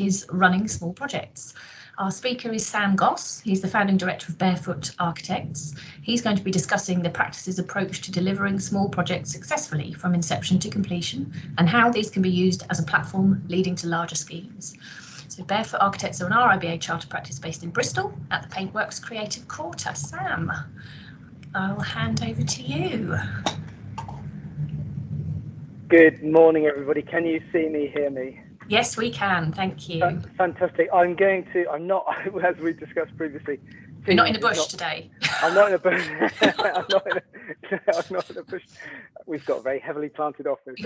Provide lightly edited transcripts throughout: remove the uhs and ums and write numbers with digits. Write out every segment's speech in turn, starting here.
is running small projects. Our speaker is Sam Goss. He's the founding director of Barefoot Architects. He's going to be discussing the practice's approach to delivering small projects successfully from inception to completion and how these can be used as a platform leading to larger schemes. So Barefoot Architects are an RIBA Chartered Practice based in Bristol at the Paintworks Creative Quarter. Sam, I'll hand over to you. Good morning, everybody. Can you see me, hear me? Yes, we can. Thank you. Fantastic. I'm not, as we discussed previously. You're not in the bush today. I'm not in a bush. I'm not in a bush. We've got a very heavily planted office.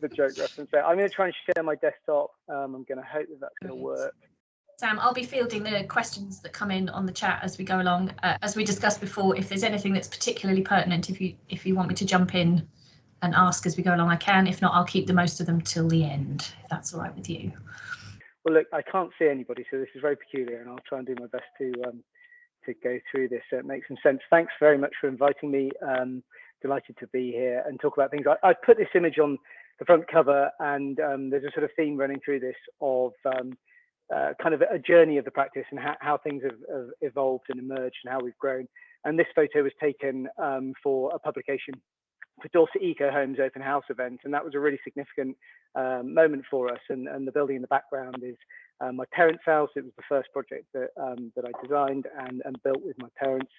The joke reference there. I'm going to try and share my desktop. I'm going to hope that that's going to work. Sam, I'll be fielding the questions that come in on the chat as we go along. As we discussed before, if there's anything that's particularly pertinent, if you want me to jump in and ask as we go along, I can. If not, I'll keep the most of them till the end, if that's all right with you. Well, look, I can't see anybody, so this is very peculiar, and I'll try and do my best to go through this so it makes some sense. Thanks very much for inviting me. Delighted to be here and talk about things. I put this image on the front cover, and there's a sort of theme running through this of kind of a journey of the practice and how things have evolved and emerged and how we've grown. And this photo was taken for a publication for Dorset Eco Homes open house event, and that was a really significant moment for us. And the building in the background is my parents' house. It was the first project that I designed and built with my parents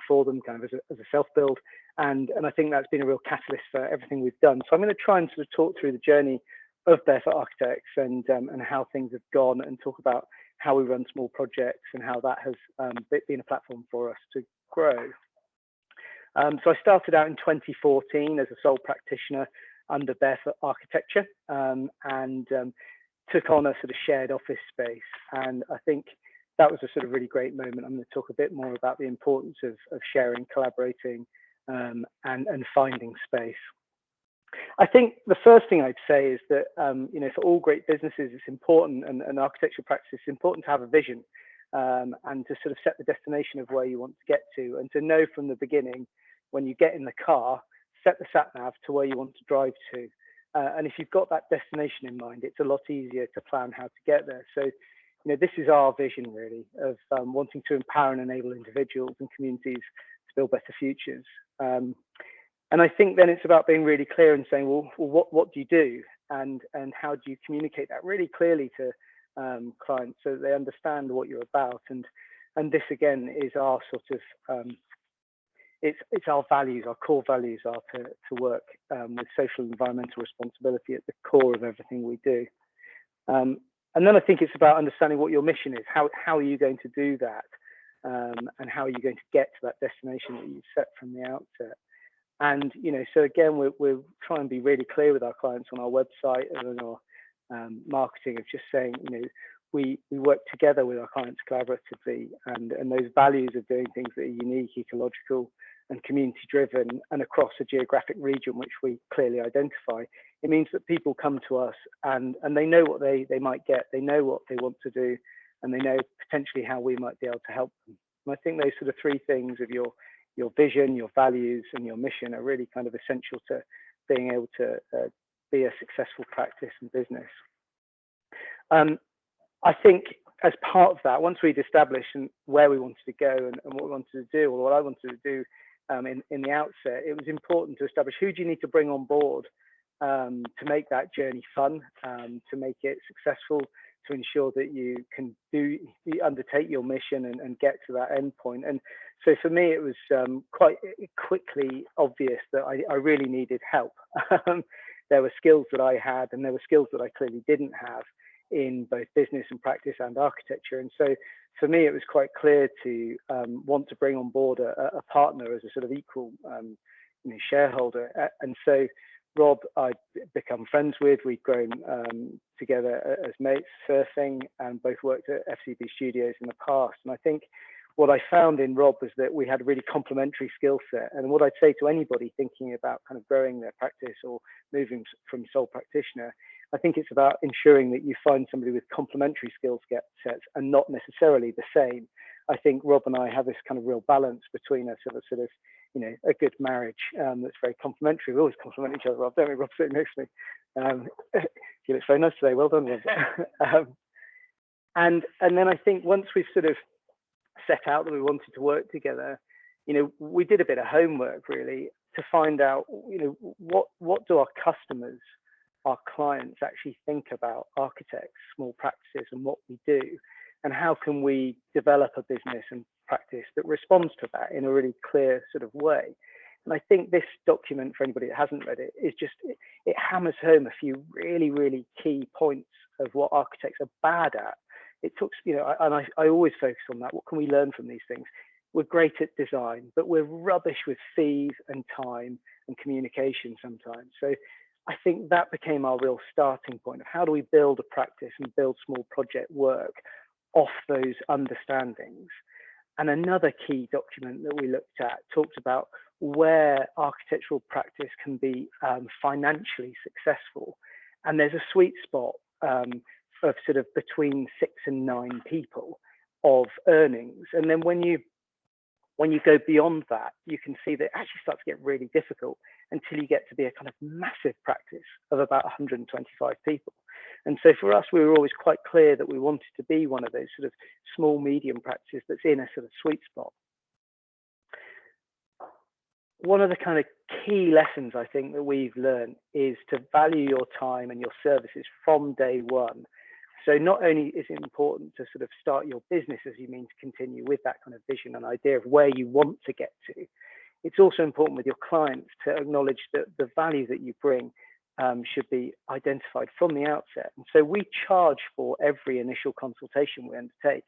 for them, kind of as a self-build. And I think that's been a real catalyst for everything we've done. So I'm going to try and sort of talk through the journey of Barefoot Architects and how things have gone, and talk about how we run small projects and how that has been a platform for us to grow. So I started out in 2014 as a sole practitioner under Barefoot Architecture, and took on a sort of shared office space. And I think that was a sort of really great moment. I'm going to talk a bit more about the importance of sharing, collaborating, and finding space. I think the first thing I'd say is that, for all great businesses, it's important, and architectural practice, it's important to have a vision, and to sort of set the destination of where you want to get to, and to know from the beginning, when you get in the car, set the sat nav to where you want to drive to. And if you've got that destination in mind, it's a lot easier to plan how to get there. So, this is our vision really of wanting to empower and enable individuals and communities to build better futures. And I think then it's about being really clear and saying, well, what do you do? And how do you communicate that really clearly to clients so that they understand what you're about? And this again is our sort of, it's our values. Our core values are to work with social and environmental responsibility at the core of everything we do. And then I think it's about understanding what your mission is. How are you going to do that? And how are you going to get to that destination that you've set from the outset? And, so again, we're trying to be really clear with our clients on our website and on our marketing of just saying, we work together with our clients collaboratively, and those values of doing things that are unique, ecological, and community driven, and across a geographic region which we clearly identify. It means that people come to us and they know what they might get, they know what they want to do, and they know potentially how we might be able to help them. And I think those sort of three things of your vision, your values, and your mission are really kind of essential to being able to be a successful practice and business. I think as part of that, once we'd established where we wanted to go and what we wanted to do, or what I wanted to do in the outset, it was important to establish who do you need to bring on board to make that journey fun, to make it successful, to ensure that you can undertake your mission and get to that end point. And so for me, it was quite quickly obvious that I really needed help. There were skills that I had, and there were skills that I clearly didn't have in both business and practice and architecture. And so for me, it was quite clear to want to bring on board a partner as a sort of equal shareholder. And so Rob, I'd become friends with. We'd grown together as mates surfing, and both worked at FCB Studios in the past. And I think what I found in Rob was that we had a really complementary skill set. And what I'd say to anybody thinking about kind of growing their practice or moving from sole practitioner, I think it's about ensuring that you find somebody with complementary skill sets and not necessarily the same. I think Rob and I have this kind of real balance between us of a sort of, a good marriage that's very complementary. We always complement each other, Rob, don't we? Rob's sitting next to me. He looks very nice today. Well done, Rob. And then I think once we've sort of set out that we wanted to work together, we did a bit of homework really to find out, what do our customers, our clients actually think about architects, small practices, and what we do, and how can we develop a business and practice that responds to that in a really clear sort of way. And I think this document, for anybody that hasn't read it, is just, it hammers home a few really, really key points of what architects are bad at. It talks, and I always focus on that. What can we learn from these things? We're great at design, but we're rubbish with fees and time and communication sometimes. So I think that became our real starting point of how do we build a practice and build small project work off those understandings. And another key document that we looked at talked about where architectural practice can be financially successful. And there's a sweet spot of sort of between 6 and 9 people of earnings. And then when you go beyond that, you can see that it actually starts to get really difficult until you get to be a kind of massive practice of about 125 people. And so for us, we were always quite clear that we wanted to be one of those sort of small, medium practices that's in a sort of sweet spot. One of the kind of key lessons I think that we've learned is to value your time and your services from day one. So not only is it important to sort of start your business as you mean to continue with that kind of vision and idea of where you want to get to, it's also important with your clients to acknowledge that the value that you bring should be identified from the outset. And so we charge for every initial consultation we undertake.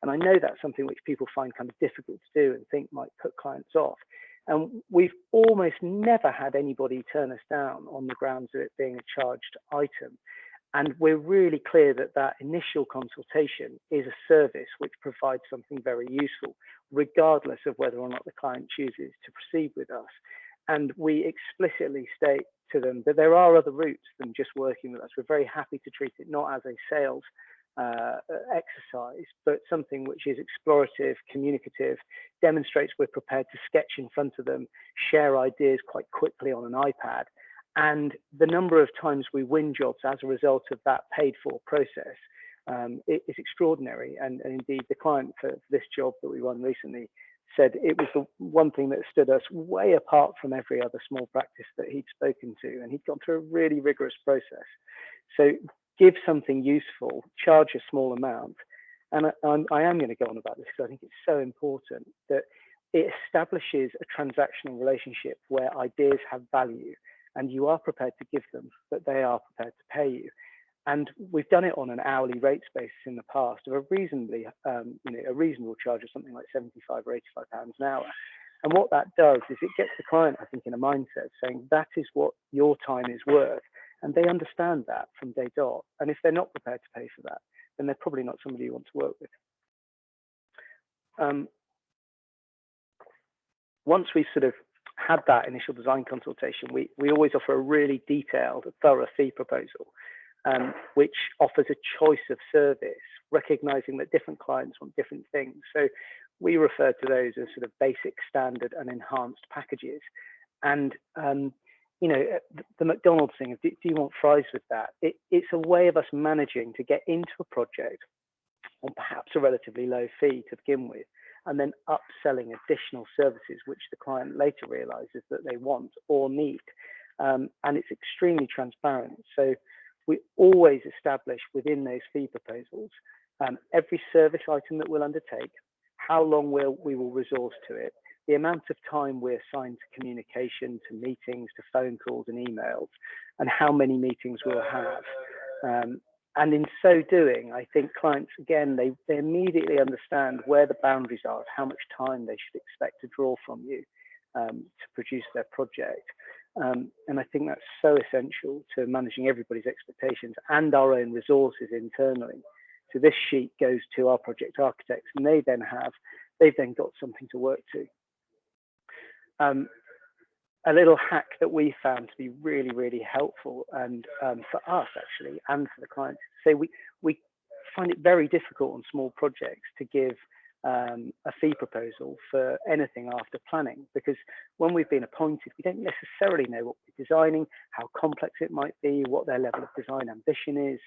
And I know that's something which people find kind of difficult to do and think might put clients off. And we've almost never had anybody turn us down on the grounds of it being a charged item. And we're really clear that that initial consultation is a service which provides something very useful, regardless of whether or not the client chooses to proceed with us. And we explicitly state to them that there are other routes than just working with us. We're very happy to treat it not as a sales exercise, but something which is explorative, communicative, demonstrates we're prepared to sketch in front of them, share ideas quite quickly on an iPad. And the number of times we win jobs as a result of that paid for process is extraordinary. And indeed, the client for this job that we won recently said it was the one thing that stood us way apart from every other small practice that he'd spoken to. And he'd gone through a really rigorous process. So give something useful, charge a small amount. And I am going to go on about this because I think it's so important that it establishes a transactional relationship where ideas have value and you are prepared to give them, but they are prepared to pay you. And we've done it on an hourly rates basis in the past of a reasonably, a reasonable charge of something like 75 or 85 pounds an hour. And what that does is it gets the client, I think, in a mindset saying that is what your time is worth. And they understand that from day dot. And if they're not prepared to pay for that, then they're probably not somebody you want to work with. Once we've sort of had that initial design consultation, we always offer a really detailed, thorough fee proposal, which offers a choice of service, recognizing that different clients want different things. So we refer to those as sort of basic, standard, and enhanced packages. And the McDonald's thing of do you want fries with that? It's a way of us managing to get into a project on perhaps a relatively low fee to begin with, and then upselling additional services which the client later realizes that they want or need. And it's extremely transparent. So we always establish within those fee proposals every service item that we'll undertake, how long we will resource to it, the amount of time we assign to communication, to meetings, to phone calls and emails, and how many meetings we'll have. And in so doing, I think clients, again, they immediately understand where the boundaries are of how much time they should expect to draw from you to produce their project. And I think that's so essential to managing everybody's expectations and our own resources internally. So this sheet goes to our project architects, and they've then got something to work to. A little hack that we found to be really, really helpful, and for us actually, and for the clients, say we find it very difficult on small projects to give a fee proposal for anything after planning, because when we've been appointed, we don't necessarily know what we're designing, how complex it might be, what their level of design ambition is,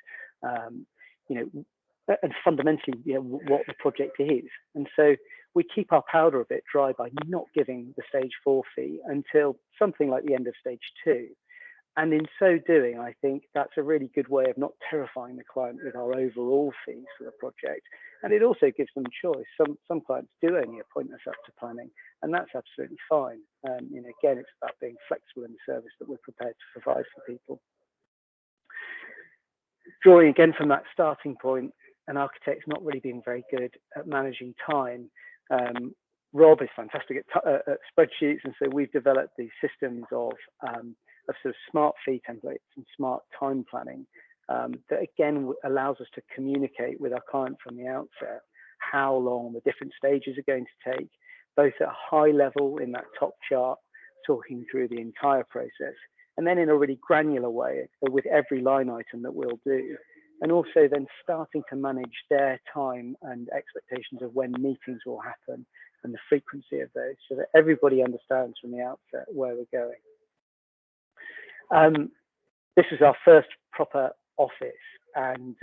and fundamentally, what the project is. And so we keep our powder a bit dry by not giving the stage 4 fee until something like the end of stage 2. And in so doing, I think that's a really good way of not terrifying the client with our overall fees for the project. And it also gives them choice. Some clients do only appoint us up to planning, and that's absolutely fine. Again, it's about being flexible in the service that we're prepared to provide for people. Drawing again from that starting point, an architect's not really being very good at managing time. Rob is fantastic at spreadsheets, and so we've developed these systems of sort of smart fee templates and smart time planning that again allows us to communicate with our client from the outset how long the different stages are going to take, both at a high level in that top chart, talking through the entire process, and then in a really granular way with every line item that we'll do. And also then starting to manage their time and expectations of when meetings will happen and the frequency of those, so that everybody understands from the outset where we're going. This is our first proper office, and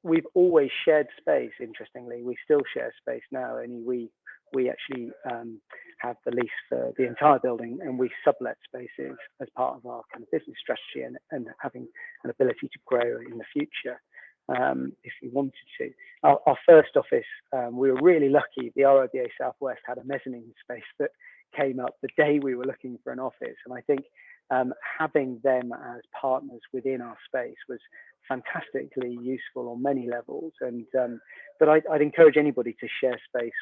we've always shared space. Interestingly, we still share space now, only we actually have the lease for the entire building, and we sublet spaces as part of our kind of business strategy and having an ability to grow in the future if we wanted to. Our first office, we were really lucky. The RIBA Southwest had a mezzanine space that came up the day we were looking for an office, and I think having them as partners within our space was fantastically useful on many levels. And but I'd encourage anybody to share space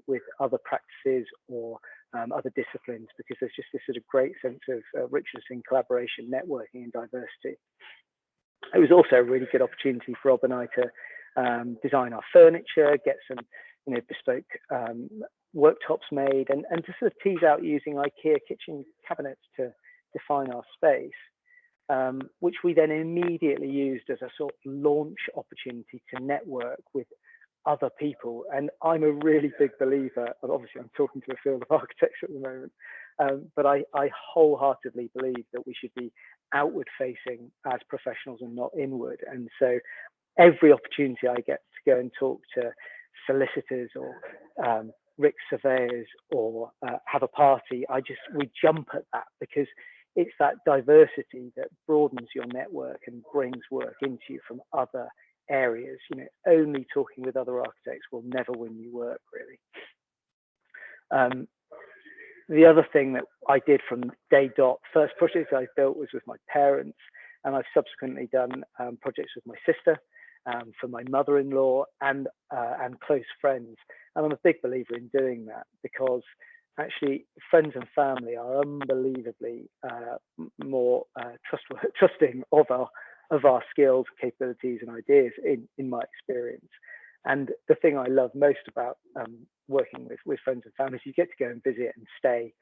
with other practices or other disciplines, because there's just this sort of great sense of richness in collaboration, networking, and diversity. It was also a really good opportunity for Rob and I to design our furniture, get some bespoke worktops made, and to sort of tease out using IKEA kitchen cabinets to define our space, which we then immediately used as a sort of launch opportunity to network with other people. And I'm a really big believer, and obviously I'm talking to a field of architects at the moment, but I wholeheartedly believe that we should be outward facing as professionals and not inward. And so every opportunity I get to go and talk to solicitors or Rick surveyors or have a party, we jump at that, because it's that diversity that broadens your network and brings work into you from other areas. Only talking with other architects will never win you work, really. The other thing that I did from day dot, first project I built was with my parents, and I've subsequently done projects with my sister, for my mother-in-law, and close friends. And I'm a big believer in doing that, because actually friends and family are unbelievably more trusting of our skills, capabilities, and ideas in my experience. And the thing I love most about working with friends and family is you get to go and visit and stay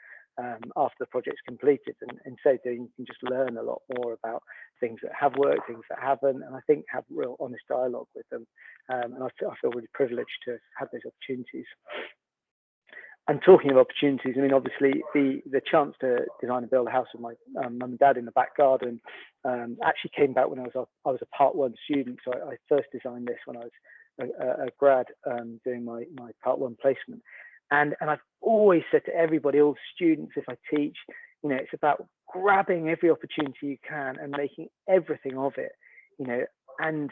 after the project's completed, and so doing you can just learn a lot more about things that have worked, things that haven't, and I think have real honest dialogue with them. And I feel really privileged to have those opportunities. And talking of opportunities, I mean, obviously the chance to design and build a house with my mum and dad in the back garden actually came back when I was a Part 1 student. So I first designed this when I was a grad doing my Part 1 placement. And I've always said to everybody, all students, if I teach, it's about grabbing every opportunity you can and making everything of it, and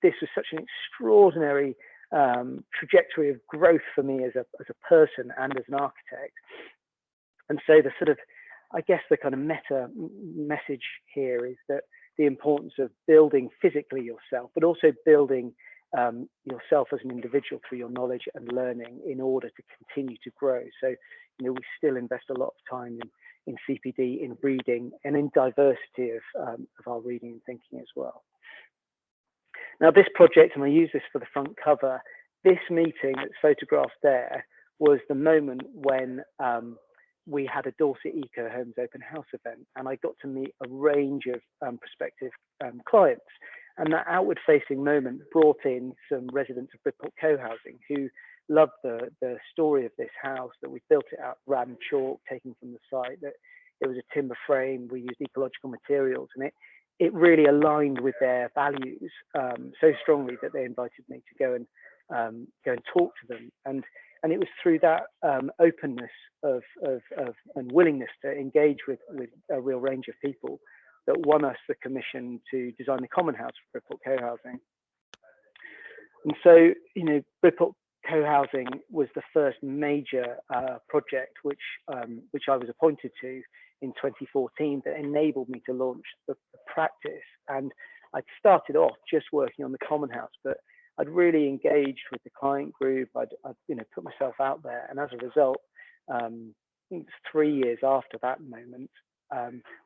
this was such an extraordinary trajectory of growth for me as a person and as an architect. And so the sort of, I guess the kind of meta message here is that the importance of building physically yourself, but also building yourself as an individual through your knowledge and learning in order to continue to grow. So, we still invest a lot of time in CPD, in reading, and in diversity of our reading and thinking as well. Now, this project, and I use this for the front cover, this meeting that's photographed there was the moment when we had a Dorset Eco Homes open house event, and I got to meet a range of prospective clients. And that outward facing moment brought in some residents of Bridport co-housing who loved the story of this house, that we built it out ram chalk taken from the site, that it was a timber frame, we used ecological materials, and it really aligned with their values so strongly that they invited me to go and talk to them. And it was through that openness of and willingness to engage with a real range of people that won us the commission to design the common house for Bridport co-housing. And so, Bridport co-housing was the first major project which I was appointed to in 2014 that enabled me to launch the practice. And I'd started off just working on the common house, but I'd really engaged with the client group. I'd put myself out there, and as a result, I think it's 3 years after that moment,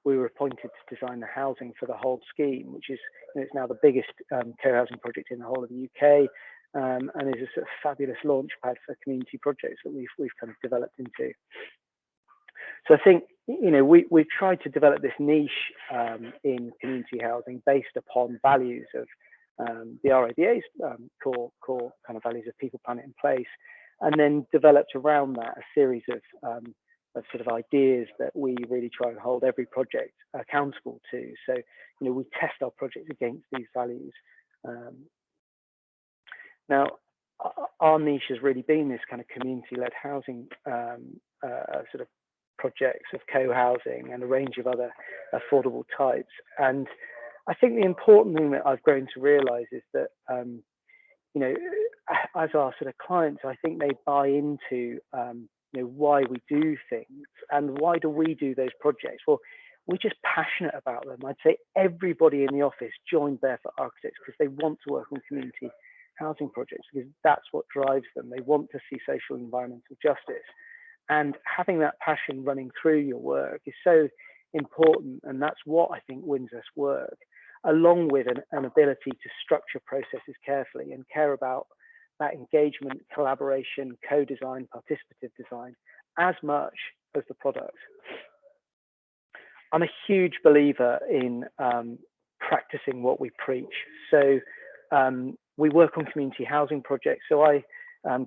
we were appointed to design the housing for the whole scheme, which is it's now the biggest co-housing project in the whole of the UK, and is a sort of fabulous launch pad for community projects that we've kind of developed into. So I think we've tried to develop this niche in community housing based upon values of the RIBA's core kind of values of people, planet, and place, and then developed around that a series of sort of ideas that we really try and hold every project accountable to. So we test our projects against these values. Now, our niche has really been this kind of community-led housing sort of projects of co-housing and a range of other affordable types. And I think the important thing that I've grown to realise is that, as our sort of clients, I think they buy into, why we do things and why do we do those projects. Well, we're just passionate about them. I'd say everybody in the office joined Barefoot Architects because they want to work on community housing projects, because that's what drives them. They want to see social and environmental justice. And having that passion running through your work is so important, and that's what I think wins us work, along with an ability to structure processes carefully and care about that engagement, collaboration, co-design, participative design, as much as the product. I'm a huge believer in practicing what we preach. So we work on community housing projects. So I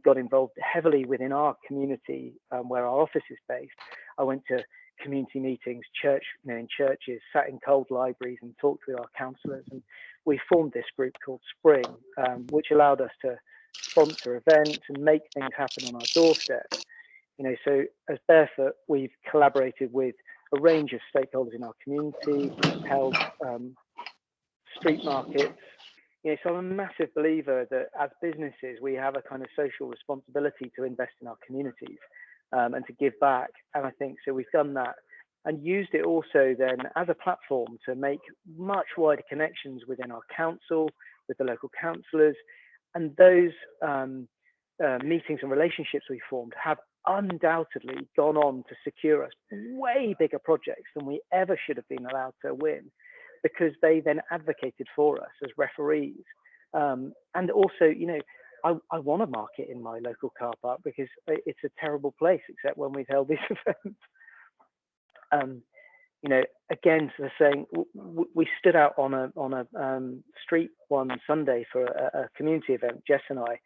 got involved heavily within our community where our office is based. I went to community meetings, in churches, sat in cold libraries and talked with our councillors. And we formed this group called Spring, which allowed us to sponsor events and make things happen on our doorstep. So as Barefoot, we've collaborated with a range of stakeholders in our community, held street markets. So I'm a massive believer that as businesses, we have a kind of social responsibility to invest in our communities and to give back. And I think so we've done that and used it also then as a platform to make much wider connections within our council, with the local councillors. And those meetings and relationships we formed have undoubtedly gone on to secure us way bigger projects than we ever should have been allowed to win, because they then advocated for us as referees. And also, I want to market in my local car park because it's a terrible place, except when we've held these events. Again, so saying we stood out on a street one Sunday for a community event, Jess and I,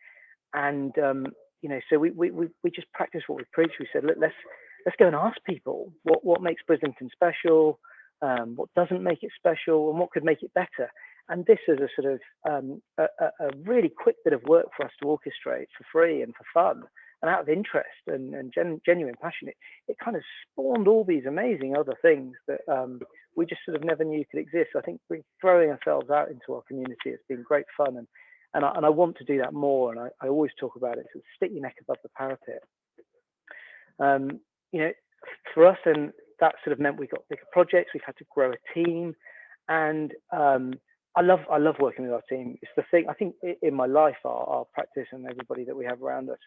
and so we just practiced what we preached. We said, look, let's go and ask people what makes Brislington special, what doesn't make it special, and what could make it better. And this is a sort of a really quick bit of work for us to orchestrate for free and for fun and out of interest and genuine passion. It kind of spawned all these amazing other things that we just sort of never knew could exist. I think throwing ourselves out into our community has been great fun, and I want to do that more. And I always talk about it, so stick your neck above the parapet. For us, and that sort of meant we got bigger projects. We've had to grow a team, and I love working with our team. It's the thing I think in my life, our practice and everybody that we have around us,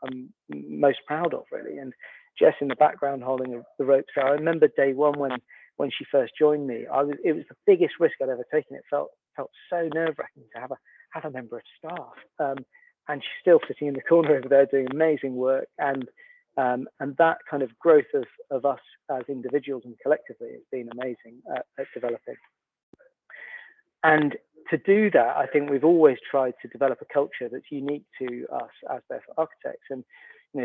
I'm most proud of, really. And Jess in the background holding the ropes there. I remember day one when she first joined me. It was the biggest risk I'd ever taken. It felt so nerve-wracking to have a member of staff, and she's still sitting in the corner over there doing amazing work. And that kind of growth of us as individuals and collectively has been amazing at developing. And to do that, I think we've always tried to develop a culture that's unique to us as Barefoot Architects. And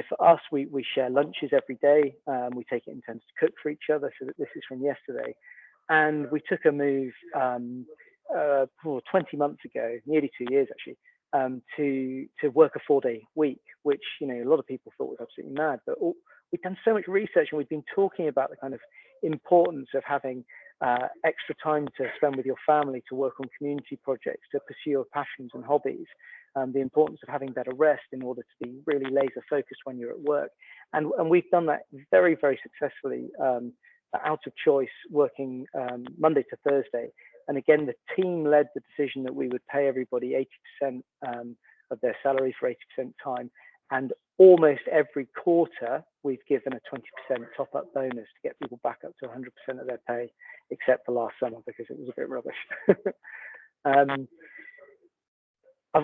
for us, we share lunches every day. We take it in turns to cook for each other. So that this is from yesterday. And we took a move 20 months ago, nearly 2 years actually, to work a 4-day week, which a lot of people thought was absolutely mad. But we've done so much research, and we've been talking about the kind of importance of having extra time to spend with your family, to work on community projects, to pursue your passions and hobbies, the importance of having better rest in order to be really laser focused when you're at work. And we've done that very, very successfully, out of choice, working Monday to Thursday. And again, the team led the decision that we would pay everybody 80% of their salary for 80% time. And almost every quarter, we've given a 20% top-up bonus to get people back up to 100% of their pay, except for last summer because it was a bit rubbish.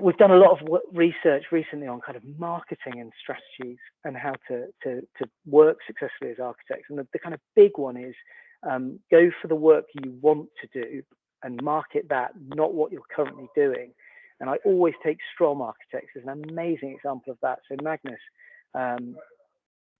We've done a lot of research recently on kind of marketing and strategies and how to work successfully as architects. And the kind of big one is go for the work you want to do and market that, not what you're currently doing. And I always take Strom Architects as an amazing example of that. So Magnus,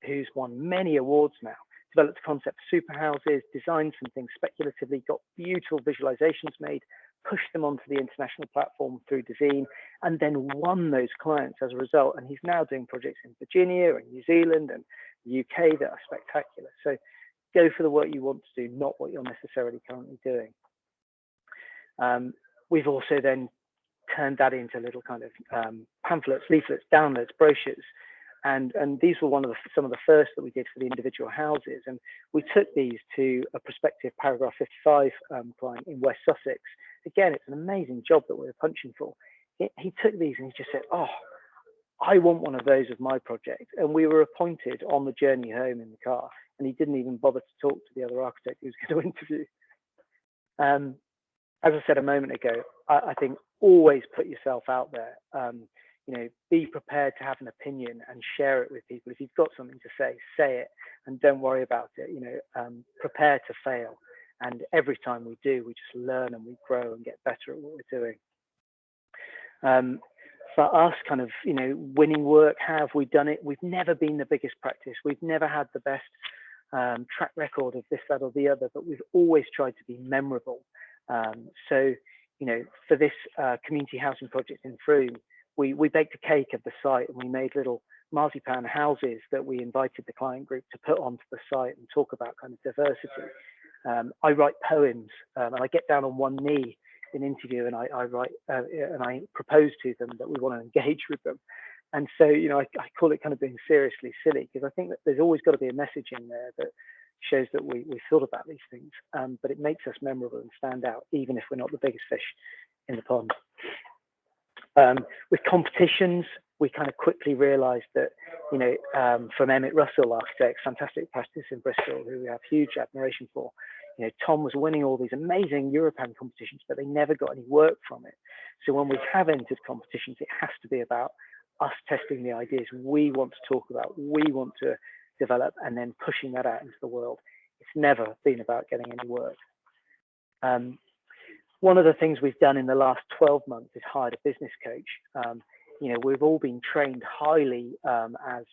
who's won many awards now, developed a concept of super houses, designed some things speculatively, got beautiful visualizations made, pushed them onto the international platform through Design, and then won those clients as a result. And he's now doing projects in Virginia and New Zealand and the UK that are spectacular. So go for the work you want to do, not what you're necessarily currently doing. We've also then turned that into little kind of pamphlets, leaflets, downloads, brochures. And these were some of the first that we did for the individual houses. And we took these to a prospective paragraph 55 client in West Sussex. Again, it's an amazing job that we were punching for. He took these and he just said, oh, I want one of those of my project. And we were appointed on the journey home in the car. And he didn't even bother to talk to the other architect he was going to interview. As I said a moment ago, I think always put yourself out there. Be prepared to have an opinion and share it with people. If you've got something to say it, and don't worry about it. Prepare to fail. And every time we do, we just learn and we grow and get better at what we're doing. For us, kind of, winning work, how have we done it? We've never been the biggest practice. We've never had the best track record of this, that, or the other, but we've always tried to be memorable. So, for this community housing project in Frome, we baked a cake of the site and we made little marzipan houses that we invited the client group to put onto the site and talk about kind of diversity. I write poems and I get down on one knee in interview and I write and I propose to them that we want to engage with them. And so, I call it kind of being seriously silly, because I think that there's always got to be a message in there that shows that we thought about these things, but it makes us memorable and stand out, even if we're not the biggest fish in the pond. With competitions, we kind of quickly realized that, from Emmett Russell Architects, fantastic practice in Bristol, who we have huge admiration for, Tom was winning all these amazing European competitions, but they never got any work from it. So when we have entered competitions, it has to be about us testing the ideas we want to talk about, we want to develop, and then pushing that out into the world. It's never been about getting any work. One of the things we've done in the last 12 months is hired a business coach. We've all been trained highly as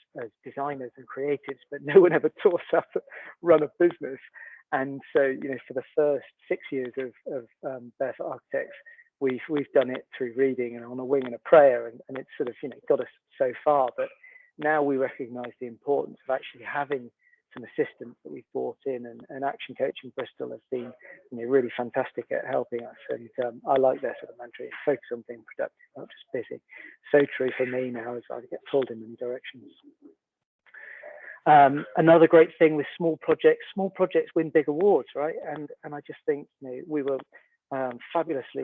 designers and creatives, but no one ever taught us how to run a business. And so, for the first 6 years of Barefoot Architects, we've done it through reading and on a wing and a prayer, and it's sort of got us so far. But now we recognise the importance of actually having some assistants that we've brought in, and Action Coach in Bristol has been really fantastic at helping us. And I like their sort of mantra: focus on being productive, not just busy. So true for me now as I get pulled in many directions. Another great thing with small projects win big awards, right? And I just think we were fabulously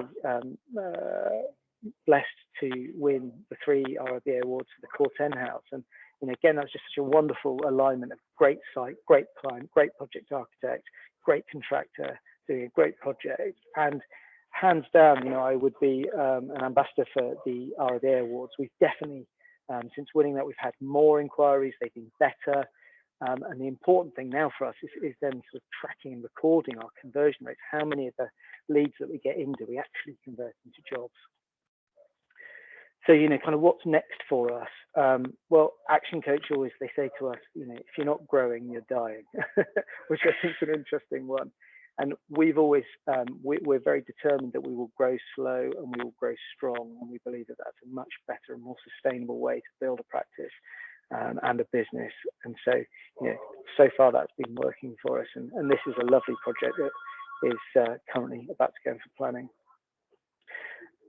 blessed to win the 3 RIBA Awards for the Core 10 House. And again, that was just such a wonderful alignment of great site, great client, great project architect, great contractor doing a great project. And hands down, I would be an ambassador for the RIBA Awards. We've definitely, since winning that, we've had more inquiries, they've been better. And the important thing now for us is then sort of tracking and recording our conversion rates. How many of the leads that we get in do we actually convert into jobs? So, kind of what's next for us? Well, Action Coach always, they say to us, if you're not growing, you're dying, which I think is an interesting one. And we've always, we're very determined that we will grow slow and we will grow strong. And we believe that that's a much better and more sustainable way to build a practice and a business. And so, so far that's been working for us. And this is a lovely project that is currently about to go for planning.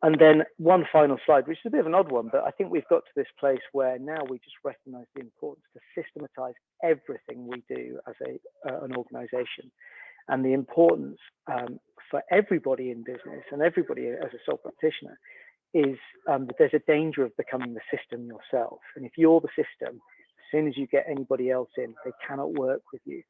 And then one final slide, which is a bit of an odd one, but I think we've got to this place where now we just recognize the importance to systematize everything we do as an organization, and the importance for everybody in business and everybody as a sole practitioner is that there's a danger of becoming the system yourself. And if you're the system, as soon as you get anybody else in, they cannot work with you.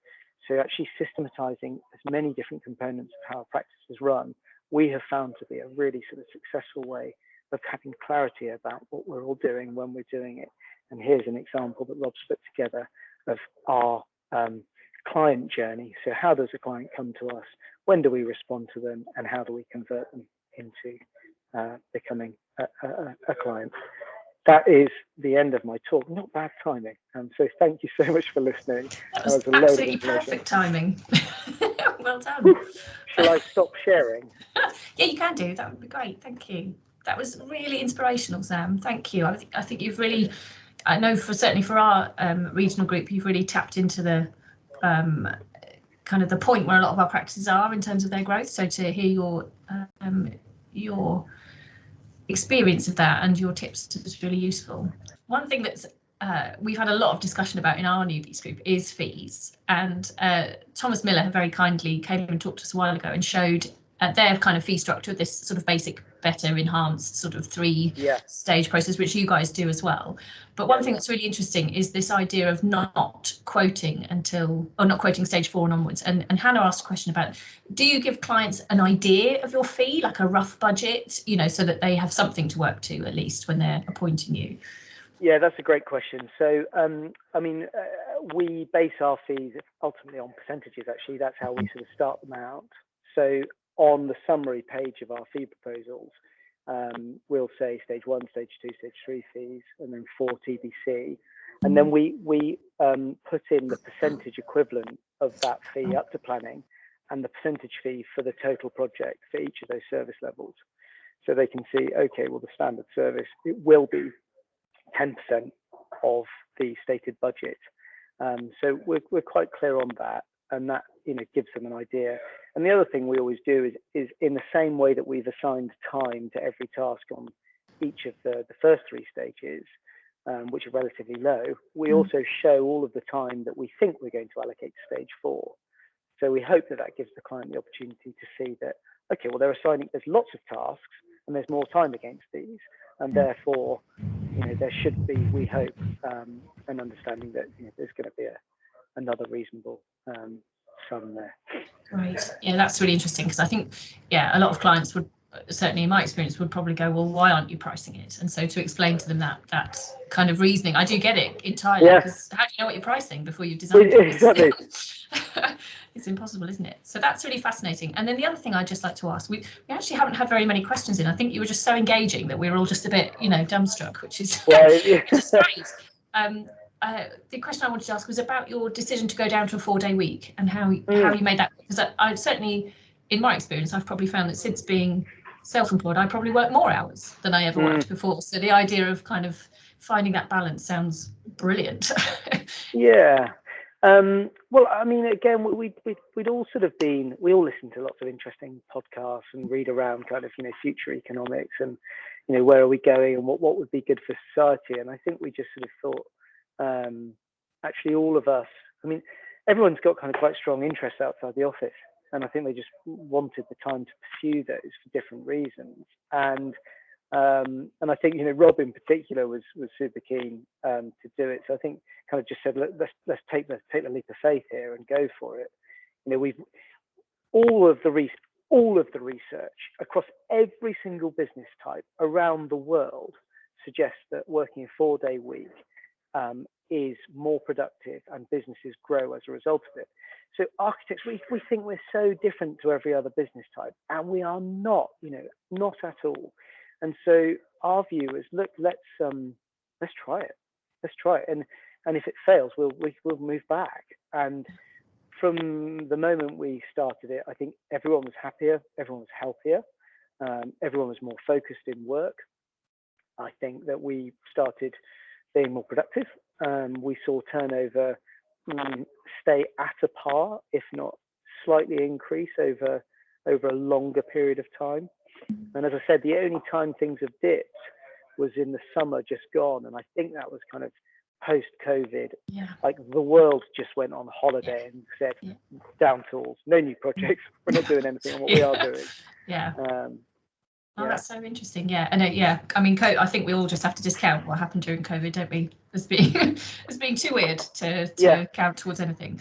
So actually systematizing as many different components of how a practice is run, we have found to be a really sort of successful way of having clarity about what we're all doing when we're doing it. And here's an example that Rob's put together of our client journey. So how does a client come to us? When do we respond to them? And how do we convert them into becoming a client? That is the end of my talk. Not bad timing. So thank you so much for listening. That was absolutely perfect timing. Well done. Shall I stop sharing? Yeah, you can do. That would be great. Thank you. That was really inspirational, Sam. Thank you. I think you've really, I know certainly for our regional group, you've really tapped into the kind of the point where a lot of our practices are in terms of their growth. So to hear your experience of that and your tips is really useful. One thing that's we've had a lot of discussion about in our newbies group is fees, and Thomas Miller very kindly came and talked to us a while ago and showed their kind of fee structure, this sort of basic, better, enhanced sort of three-stage process, which you guys do as well. But one thing that's really interesting is this idea of not quoting not quoting stage 4 and onwards. And Hannah asked a question about, do you give clients an idea of your fee, like a rough budget, so that they have something to work to at least when they're appointing you? Yeah, that's a great question. So, we base our fees ultimately on percentages, actually. That's how we sort of start them out. So on the summary page of our fee proposals, we'll say stage 1, stage 2, stage 3 fees, and then 4 TBC. And then we put in the percentage equivalent of that fee up to planning and the percentage fee for the total project for each of those service levels. So they can see, okay, well, the standard service, it will be 10% of the stated budget. So we're quite clear on that, and that gives them an idea. And the other thing we always do is in the same way that we've assigned time to every task on each of the first 3 stages, which are relatively low, we also show all of the time that we think we're going to allocate to stage 4. So we hope that gives the client the opportunity to see that, okay, well, there's lots of tasks and there's more time against these, and therefore, there should be, we hope, an understanding that there's going to be another reasonable sum there. Right. Yeah, that's really interesting, because I think, a lot of clients would, certainly in my experience, would probably go, well, why aren't you pricing it? And so to explain to them that kind of reasoning, I do get it entirely, because how do you know what you're pricing before you've designed it? Exactly. It's impossible, isn't it? So that's really fascinating. And then the other thing I'd just like to ask, we actually haven't had very many questions in. I think you were just so engaging that we were all just a bit, dumbstruck, which is, which is great. The question I wanted to ask was about your decision to go down to a 4-day week and how you made that, because I certainly, in my experience, I've probably found that since being self-employed, I probably work more hours than I ever worked before. So the idea of kind of finding that balance sounds brilliant. Yeah. Well, I mean, again, we'd all sort of we all listen to lots of interesting podcasts and read around kind of, future economics and, where are we going and what would be good for society. And I think we just sort of thought, actually all of us, I mean, everyone's got kind of quite strong interests outside the office. And I think they just wanted the time to pursue those for different reasons. And I think, Rob in particular was super keen to do it. So I think kind of just said, let's take the leap of faith here and go for it. We've all of the research across every single business type around the world suggests that working a 4-day week is more productive and businesses grow as a result of it. So architects, we think we're so different to every other business type, and we are not, not at all. And so our view is, look, let's try it. Let's try it. And if it fails, we'll move back. And from the moment we started it, I think everyone was happier, everyone was healthier, everyone was more focused in work. I think that we started being more productive. We saw turnover stay at a par, if not slightly increase over a longer period of time. And as I said, the only time things have dipped was in the summer just gone. And I think that was kind of post-COVID. Yeah. Like the world just went on holiday and said, down tools, no new projects. We're not doing anything on what we are doing. Yeah. Yeah. That's so interesting. Yeah, and I mean, I think we all just have to discount what happened during COVID, don't we? As being too weird to count towards anything.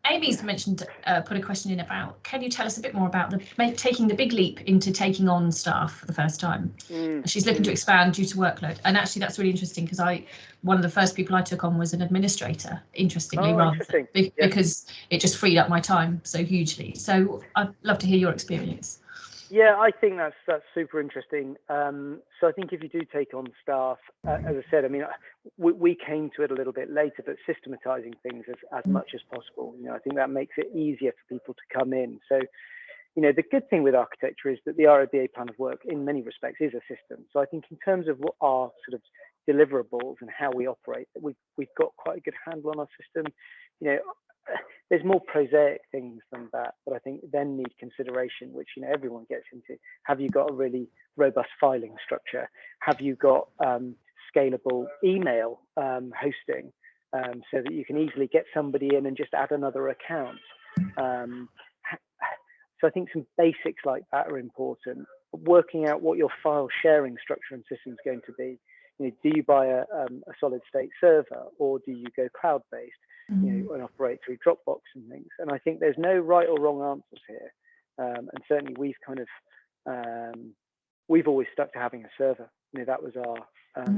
Amy's mentioned, put a question in about, can you tell us a bit more about taking the big leap into taking on staff for the first time? She's looking to expand due to workload, and actually that's really interesting because one of the first people I took on was an administrator. Interestingly, because it just freed up my time so hugely. So I'd love to hear your experience. Yeah, I think that's super interesting. So I think if you do take on staff, as I said, I mean, we came to it a little bit later, but systematizing things as much as possible. I think that makes it easier for people to come in. So, the good thing with architecture is that the RIBA plan of work, in many respects, is a system. So I think in terms of what our sort of deliverables and how we operate, we've got quite a good handle on our system. There's more prosaic things than that I think then need consideration, which everyone gets into. Have you got a really robust filing structure? Have you got scalable email hosting so that you can easily get somebody in and just add another account? So I think some basics like that are important. Working out what your file sharing structure and system is going to be. Do you buy a solid state server, or do you go cloud-based? And operate through Dropbox and things. And I think there's no right or wrong answers here. And certainly we've always stuck to having a server. That was our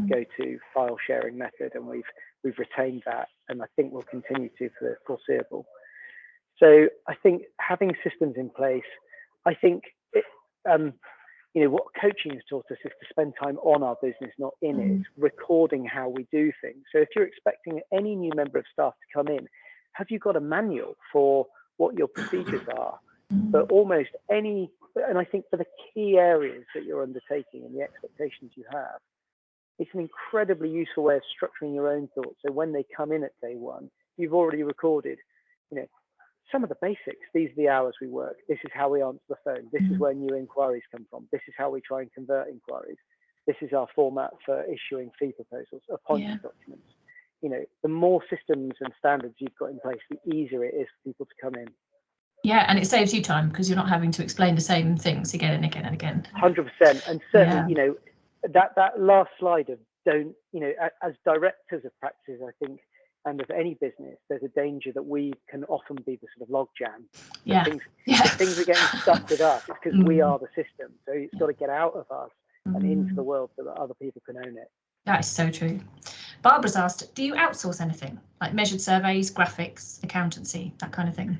go-to file sharing method, and we've retained that, and I think we'll continue to for the foreseeable. So I think having systems in place, I think what coaching has taught us is to spend time on our business, not in it, recording how we do things. So if you're expecting any new member of staff to come in, have you got a manual for what your procedures are? But almost any, and I think for the key areas that you're undertaking and the expectations you have, it's an incredibly useful way of structuring your own thoughts. So when they come in at day one, you've already recorded, some of the basics. These are the hours we work. This is how we answer the phone. This is where new inquiries come from. This is how we try and convert inquiries. This is our format for issuing fee proposals, appointment documents. The more systems and standards you've got in place, the easier it is for people to come in. Yeah, and it saves you time because you're not having to explain the same things again and again and again. 100%. And certainly, that last slide of don't, as directors of practices, I think, and of any business, there's a danger that we can often be the sort of logjam. Things are getting stuck with us. It's because we are the system. So it's got to get out of us and into the world so that other people can own it. That is so true. Barbara's asked, do you outsource anything? Like measured surveys, graphics, accountancy, that kind of thing?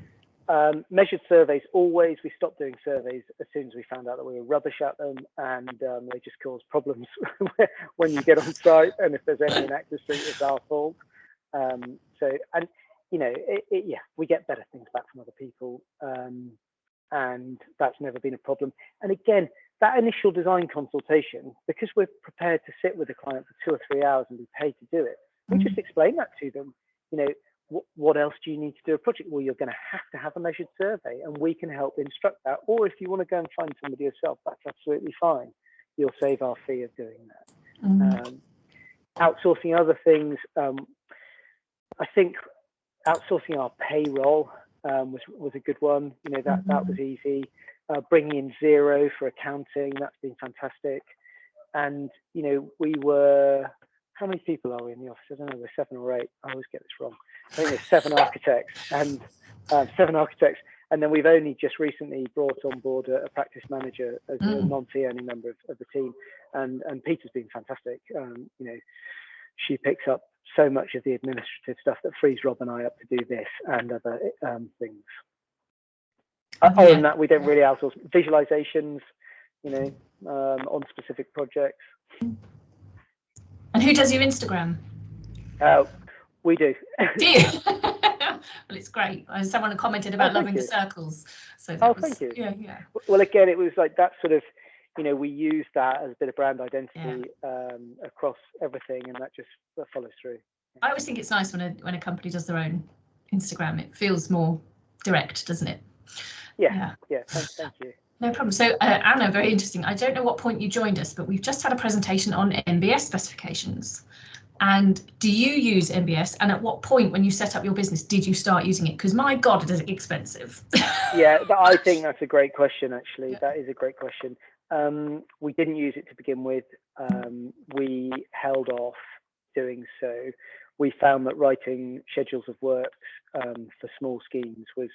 Measured surveys, always. We stopped doing surveys as soon as we found out that we were rubbish at them, and they just cause problems when you get on site, and if there's any inaccuracy, it's our fault. We get better things back from other people, and that's never been a problem. And again, that initial design consultation, because we're prepared to sit with the client for 2 or 3 hours and be paid to do it, we just explain that to them. What else do you need to do a project? Well, you're going to have a measured survey, and we can help instruct that. Or if you want to go and find somebody yourself, that's absolutely fine. You'll save our fee of doing that. Outsourcing other things. I think outsourcing our payroll was a good one. That was easy. Bringing in Xero for accounting, that's been fantastic. And we were, how many people are we in the office? I don't know, we're 7 or 8. I always get this wrong. I think there's 7 architects and 7 architects. And then we've only just recently brought on board a practice manager as a non-fee earning member of the team. And Peter's been fantastic. she picks up so much of the administrative stuff that frees Rob and I up to do this and other things. Other than that, we don't really outsource visualizations, on specific projects. And who does your Instagram? We do. Do you? Well, it's great. Someone commented about loving the circles. So thank you. Yeah. Well, again, it was like that sort of, we use that as a bit of brand identity across everything, and that follows through. I always think it's nice when a company does their own Instagram. It feels more direct, doesn't it? Yeah. Thank you. No problem. So Anna, very interesting. I don't know what point you joined us, but we've just had a presentation on MBS specifications. And do you use MBS? And at what point when you set up your business did you start using it? Because my God, it is expensive. Yeah, I think that's a great question, actually. Yeah. That is a great question. We didn't use it to begin with. We held off doing so. We found that writing schedules of works for small schemes was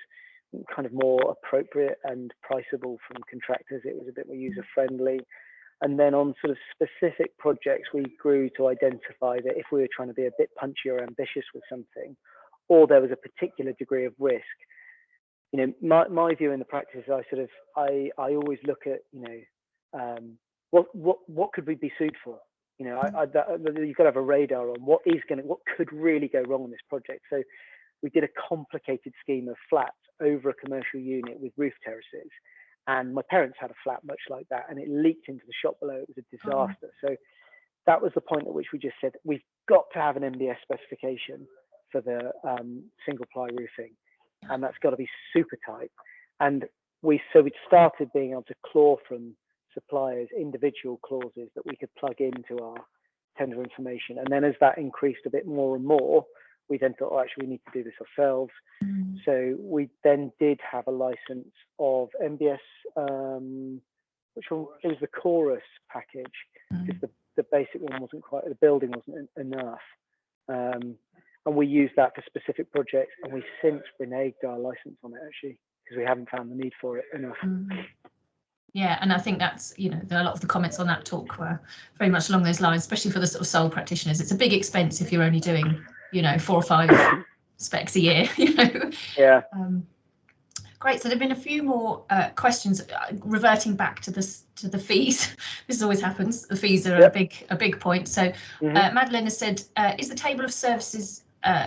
kind of more appropriate and priceable from contractors. It was a bit more user friendly. And then on sort of specific projects, we grew to identify that if we were trying to be a bit punchy or ambitious with something, or there was a particular degree of risk, my view in the practice, I always look at, what could we be sued for? You've got to have a radar on what could really go wrong on this project. So we did a complicated scheme of flats over a commercial unit with roof terraces. And my parents had a flat much like that, and it leaked into the shop below. It was a disaster. So that was the point at which we just said, we've got to have an MBS specification for the single ply roofing. And that's got to be super tight. And we'd started being able to claw from suppliers individual clauses that we could plug into our tender information. And then as that increased a bit more and more, we then thought, actually, we need to do this ourselves. So we then did have a license of MBS, which one? It was the Chorus package, because the basic one wasn't quite, the building wasn't enough. And we used that for specific projects, and we've since reneged our license on it, actually, because we haven't found the need for it enough. Yeah, and I think that's, a lot of the comments on that talk were very much along those lines, especially for the sort of sole practitioners. It's a big expense if you're only doing, 4 or 5 specs a year, Yeah. Great. So there've been a few more questions reverting back to the fees. This always happens. The fees are a big point. So Madeline has said, is the table of services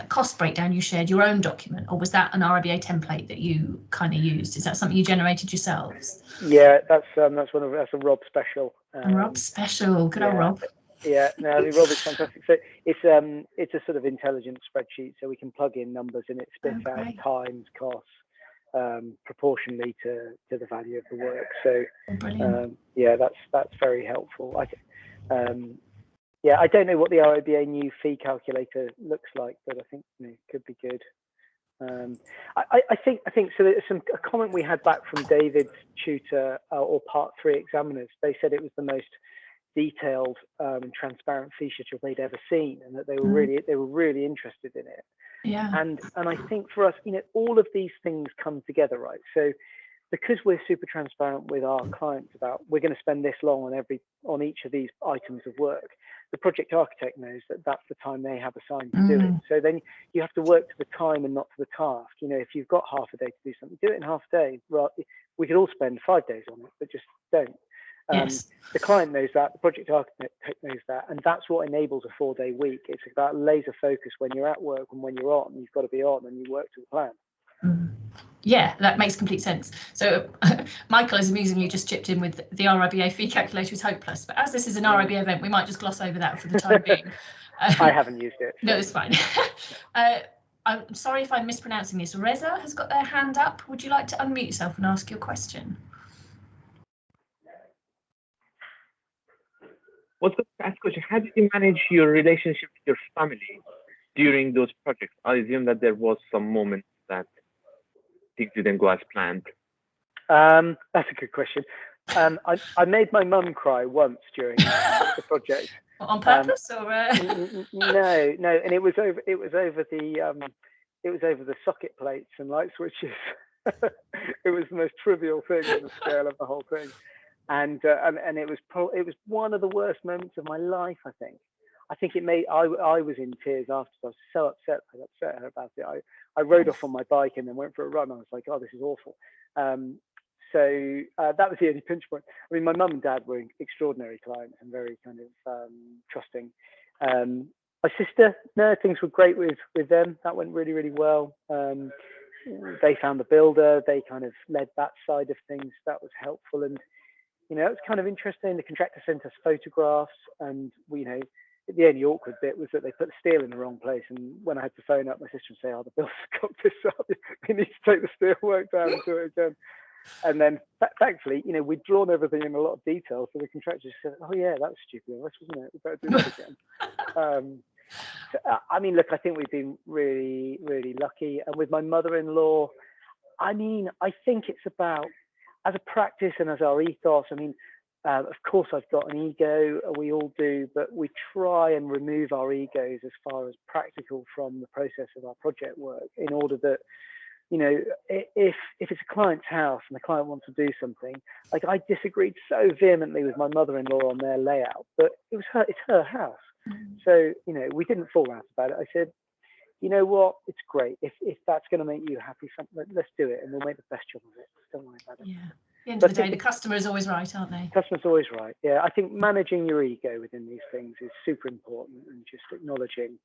cost breakdown you shared your own document, or was that an RIBA template that you kind of used? Is that something you generated yourselves? Yeah, that's a Rob special. Rob special. Good old Rob. Yeah, no, Rob is fantastic. So it's a sort of intelligent spreadsheet, so we can plug in numbers and it spits out times, costs, proportionally to the value of the work. So that's very helpful. I don't know what the RIBA new fee calculator looks like, but I think it could be good. I think so. There's a comment we had back from David's tutor or part 3 examiners. They said it was the most detailed and transparent fee schedule they'd ever seen, and that they were really interested in it. Yeah. And I think for us, all of these things come together, right? So because we're super transparent with our clients about we're going to spend this long on each of these items of work, the project architect knows that that's the time they have assigned to do it. So then you have to work to the time and not to the task. If you've got half a day to do something, do it in half a day. Well, we could all spend 5 days on it, but just don't. The client knows that, the project architect knows that, and that's what enables a 4-day week. It's about laser focus when you're at work, and when you're on, you've got to be on and you work to the plan. Yeah, that makes complete sense. So Michael has amusingly just chipped in with the RIBA fee calculator is hopeless, but as this is an RIBA event, we might just gloss over that for the time being. I haven't used it. So. No, it's fine. I'm sorry if I'm mispronouncing this. Reza has got their hand up. Would you like to unmute yourself and ask your question? What's the last question? How did you manage your relationship with your family during those projects? I assume that there was some moments that things didn't go as planned. That's a good question. I made my mum cry once during the project. On purpose, or no, and it was over the socket plates and light switches. It was the most trivial thing in the scale of the whole thing. And it was one of the worst moments of my life, I think. I think it made, I was in tears after. I was so upset. I upset her about it. I rode off on my bike and then went for a run. I was like, oh, this is awful. So that was the only pinch point. I mean, my mum and dad were extraordinary clients and very kind of trusting. My sister, no, things were great with them. That went really, really well. They found the builder. They kind of led that side of things. That was helpful. And, you know, it was kind of interesting. The contractor sent us photographs, and we, you know, the only awkward bit was that they put the steel in the wrong place. And when I had to phone up my sister and say, oh, the builder's got this up, we need to take the steel work down and do it again. And then thankfully, you know, we'd drawn everything in a lot of detail. So the contractor just said, oh yeah, that was stupid, wasn't it? We better do that again. So, I mean, look, I think we've been really, really lucky. And with my mother-in-law, I mean, I think it's about, as a practice and as our ethos, I mean, of course, I've got an ego, we all do, but we try and remove our egos as far as practical from the process of our project work, in order that, you know, if it's a client's house and the client wants to do something, like I disagreed so vehemently with my mother-in-law on their layout, but it's her house. So, you know, we didn't fall out about it. I said, you know what, it's great. If that's going to make you happy, let's do it, and we'll make the best job of it. Don't worry about it. Yeah. At the end of the day, the customer is always right, aren't they? Customer's always right. Yeah, I think managing your ego within these things is super important, and just acknowledging,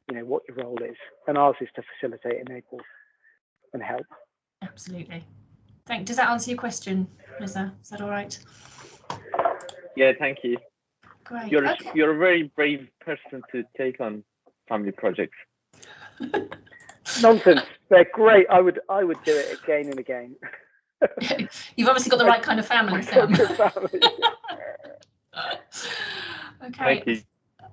you know, what your role is. And ours is to facilitate, enable, and help. Absolutely. Does that answer your question, Lisa? Is that all right? Yeah, thank you. Great. You're a very brave person to take on family projects. Nonsense. They're great. I would do it again and again. You've obviously got the right kind of family, Sam. Okay.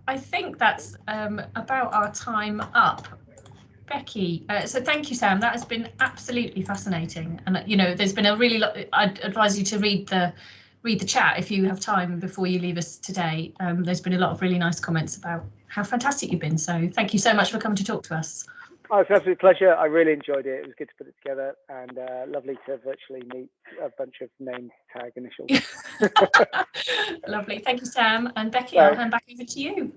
I think that's about our time up. Becky, so thank you, Sam. That has been absolutely fascinating. And, you know, there's been a really, I'd advise you to read the chat if you have time before you leave us today. There's been a lot of really nice comments about how fantastic you've been. So thank you so much for coming to talk to us. Oh, it's an absolute pleasure. I really enjoyed it. It was good to put it together, and lovely to virtually meet a bunch of name tag initials. Lovely. Thank you, Sam. And Becky, I'll hand back over to you.